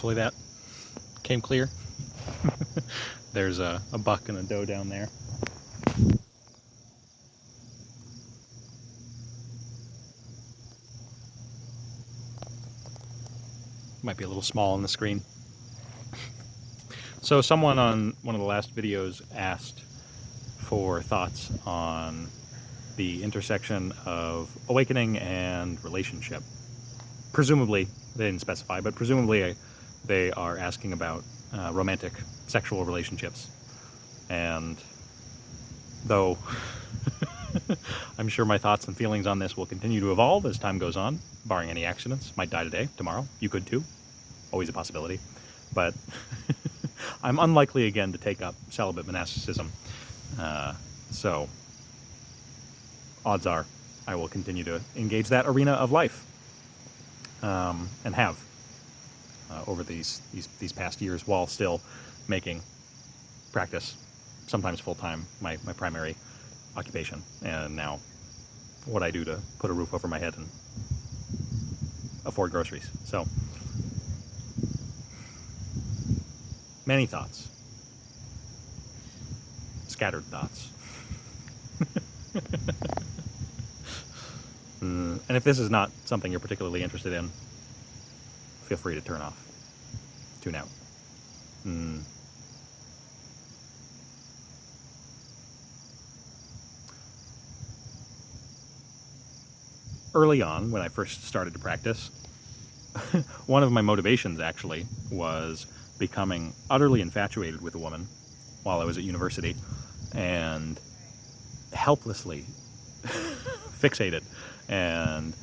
Hopefully that came clear. There's a buck and a doe down there. Might be a little small on the screen. So someone on one of the last videos asked for thoughts on the intersection of awakening and relationship. Presumably, they didn't specify, but presumably they are asking about romantic sexual relationships. And though I'm sure my thoughts and feelings on this will continue to evolve as time goes on, barring any accidents. Might die today, tomorrow. You could too. Always a possibility. But I'm unlikely again to take up celibate monasticism. So odds are I will continue to engage that arena of life, and have over these past years, while still making practice, sometimes full-time, my primary occupation, and now what I do to put a roof over my head and afford groceries. So many thoughts, scattered thoughts. And if this is not something you're particularly interested in, feel free to tune out. Early on, when I first started to practice, one of my motivations actually was becoming utterly infatuated with a woman while I was at university, and helplessly fixated and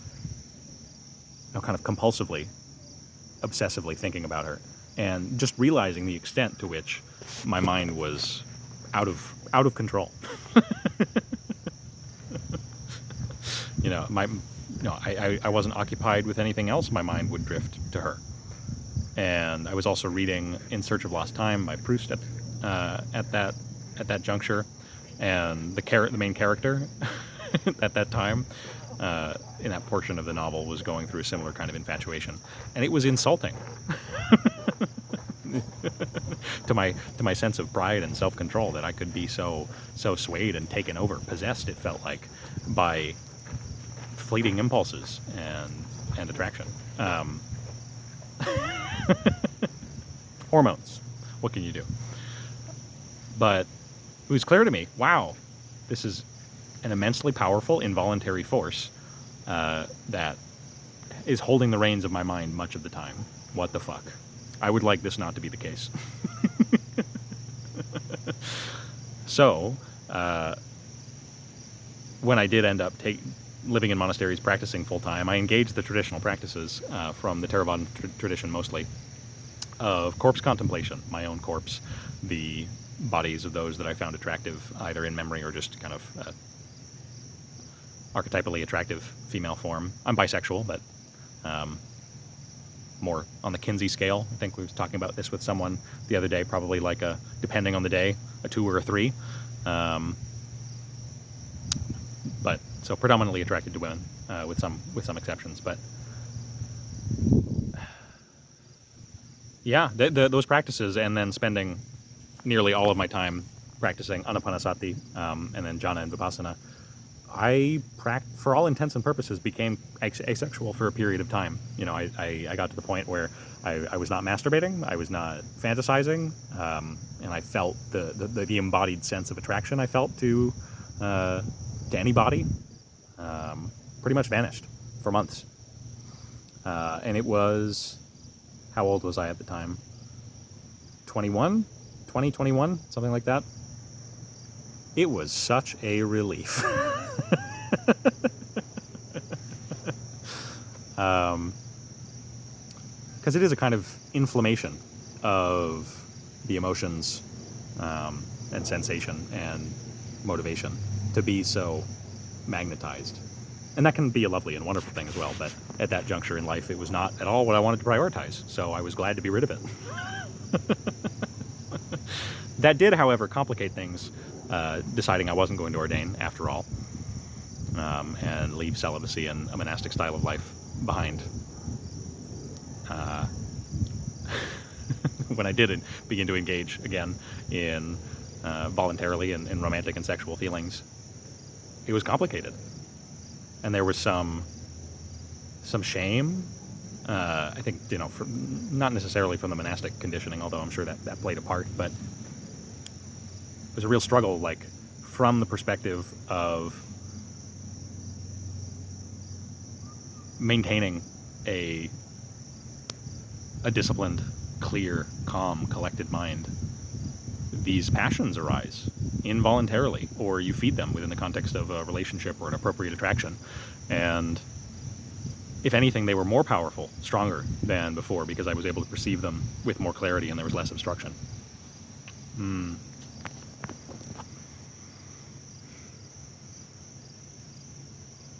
kind of compulsively, obsessively thinking about her, and just realizing the extent to which my mind was out of control. I wasn't occupied with anything else. My mind would drift to her. And I was also reading In Search of Lost Time by Proust at that juncture, and the main character at that time in that portion of the novel was going through a similar kind of infatuation, and it was insulting to my sense of pride and self-control that I could be so swayed and taken over, possessed, it felt like, by fleeting impulses and attraction. Hormones, what can you do? But it was clear to me, wow, this is an immensely powerful involuntary force that is holding the reins of my mind much of the time. What the fuck? I would like this not to be the case. So, when I did end up living in monasteries, practicing full-time, I engaged the traditional practices from the Theravadan tradition mostly, of corpse contemplation, my own corpse, the bodies of those that I found attractive, either in memory or just kind of archetypally attractive female form. I'm bisexual, but more on the Kinsey scale. I think we were talking about this with someone the other day, probably like depending on the day, a 2 or a 3. But so predominantly attracted to women, with some exceptions. But yeah, those practices, and then spending nearly all of my time practicing Anapanasati, and then jhana and vipassana, I, for all intents and purposes, became asexual for a period of time. I got to the point where I was not masturbating, I was not fantasizing, and I felt the embodied sense of attraction I felt to anybody pretty much vanished for months. And it was, how old was I at the time? 21, something like that. It was such a relief. Because it is a kind of inflammation of the emotions and sensation and motivation to be so magnetized. And that can be a lovely and wonderful thing as well, but at that juncture in life, it was not at all what I wanted to prioritize, so I was glad to be rid of it. That did, however, complicate things, deciding I wasn't going to ordain after all, and leave celibacy and a monastic style of life behind. when I did begin to engage again in voluntarily in romantic and sexual feelings, it was complicated, and there was some shame. I think, not necessarily from the monastic conditioning, although I'm sure that played a part, but it was a real struggle, like from the perspective of maintaining a disciplined, clear, calm, collected mind. These passions arise involuntarily, or you feed them within the context of a relationship or an appropriate attraction. And if anything, they were more powerful, stronger than before, because I was able to perceive them with more clarity and there was less obstruction. And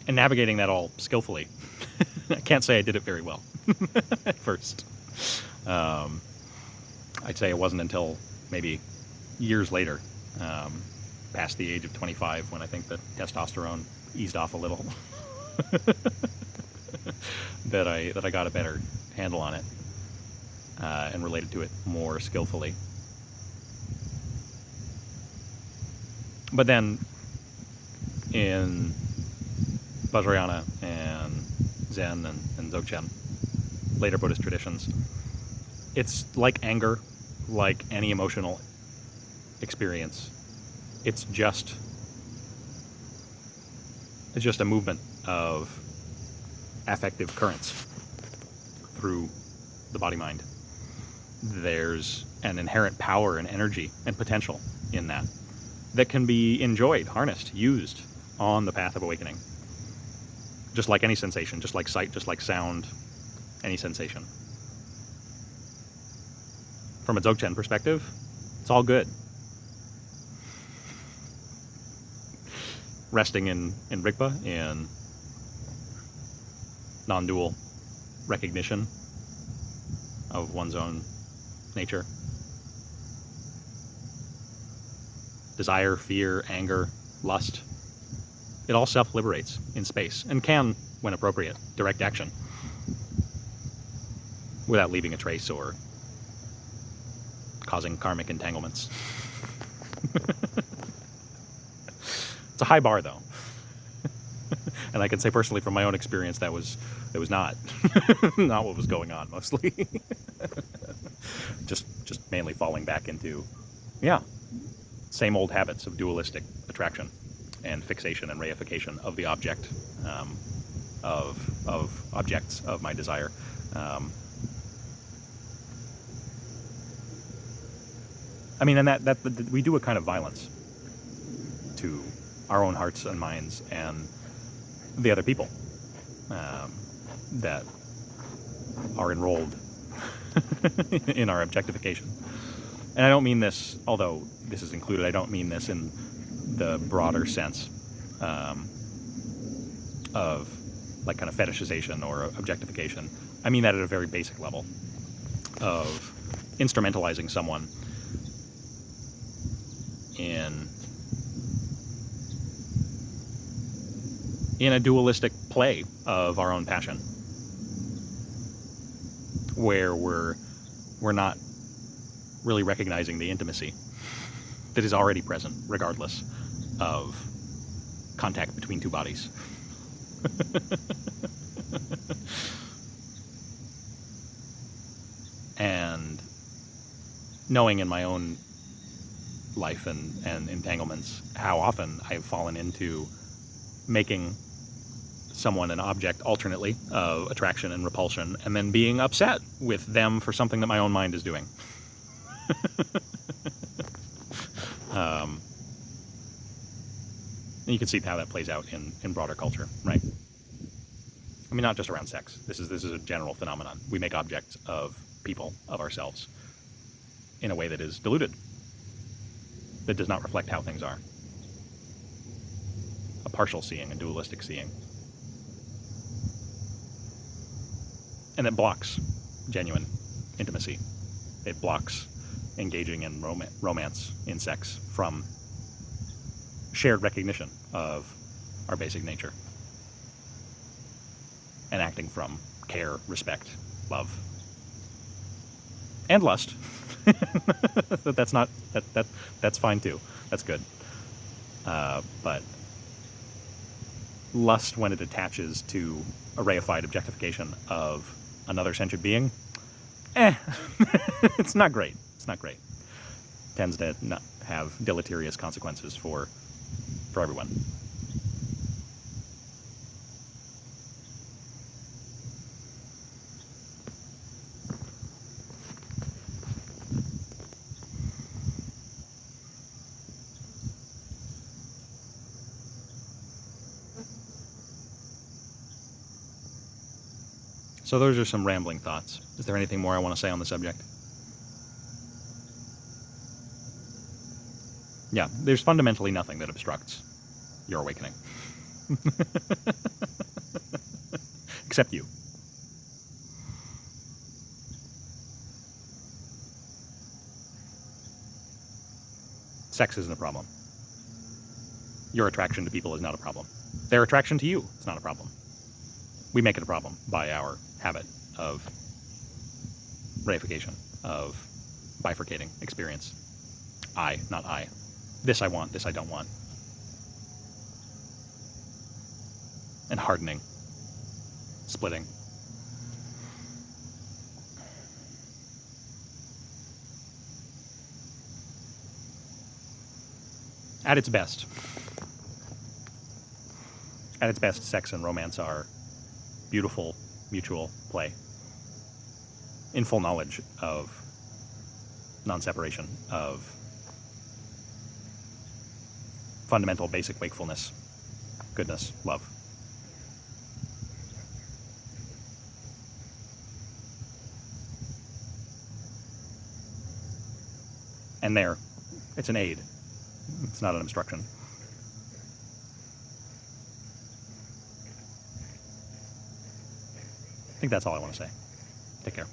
navigating that all skillfully. I can't say I did it very well at first. I'd say it wasn't until maybe years later, past the age of 25, when I think that testosterone eased off a little, that I got a better handle on it and related to it more skillfully. But then in Vajrayana and Zen and Dzogchen, later Buddhist traditions, it's like anger, like any emotional experience. It's just a movement of affective currents through the body-mind. There's an inherent power and energy and potential in that can be enjoyed, harnessed, used on the path of awakening. Just like any sensation, just like sight, just like sound, any sensation. From a Dzogchen perspective, it's all good. Resting in Rigpa, in non-dual recognition of one's own nature. Desire, fear, anger, lust, it all self-liberates in space and can, when appropriate, direct action without leaving a trace or causing karmic entanglements. It's a high bar, though. And I can say personally from my own experience that was not not what was going on mostly. just mainly falling back into same old habits of dualistic attraction and fixation and reification of the object, of objects of my desire. I mean, and that we do a kind of violence to our own hearts and minds and the other people that are enrolled in our objectification. And I don't mean this, although this is included, I don't mean this in the broader sense of like kind of fetishization or objectification. I mean that at a very basic level of instrumentalizing someone in a dualistic play of our own passion, where we're not really recognizing the intimacy that is already present, regardless of contact between two bodies. And knowing in my own life and entanglements how often I've fallen into making someone an object alternately of attraction and repulsion, and then being upset with them for something that my own mind is doing. You can see how that plays out in broader culture, right? I mean, not just around sex. This is a general phenomenon. We make objects of people, of ourselves, in a way that is diluted, that does not reflect how things are. A partial seeing, a dualistic seeing. And it blocks genuine intimacy. It blocks engaging in romance, in sex, from shared recognition of our basic nature. And acting from care, respect, love, and lust. That's not that's fine too. That's good. But lust, when it attaches to a reified objectification of another sentient being, it's not great. It's not great. Tends to not have deleterious consequences for everyone. So those are some rambling thoughts. Is there anything more I want to say on the subject? Yeah, there's fundamentally nothing that obstructs your awakening. Except you. Sex isn't a problem. Your attraction to people is not a problem. Their attraction to you is not a problem. We make it a problem by our habit of reification, of bifurcating experience. I, not I. This I want, this I don't want. And hardening, splitting. At its best, sex and romance are beautiful, mutual play, in full knowledge of non-separation, of fundamental basic wakefulness, goodness, love. And there, it's an aid. It's not an obstruction. I think that's all I want to say. Take care.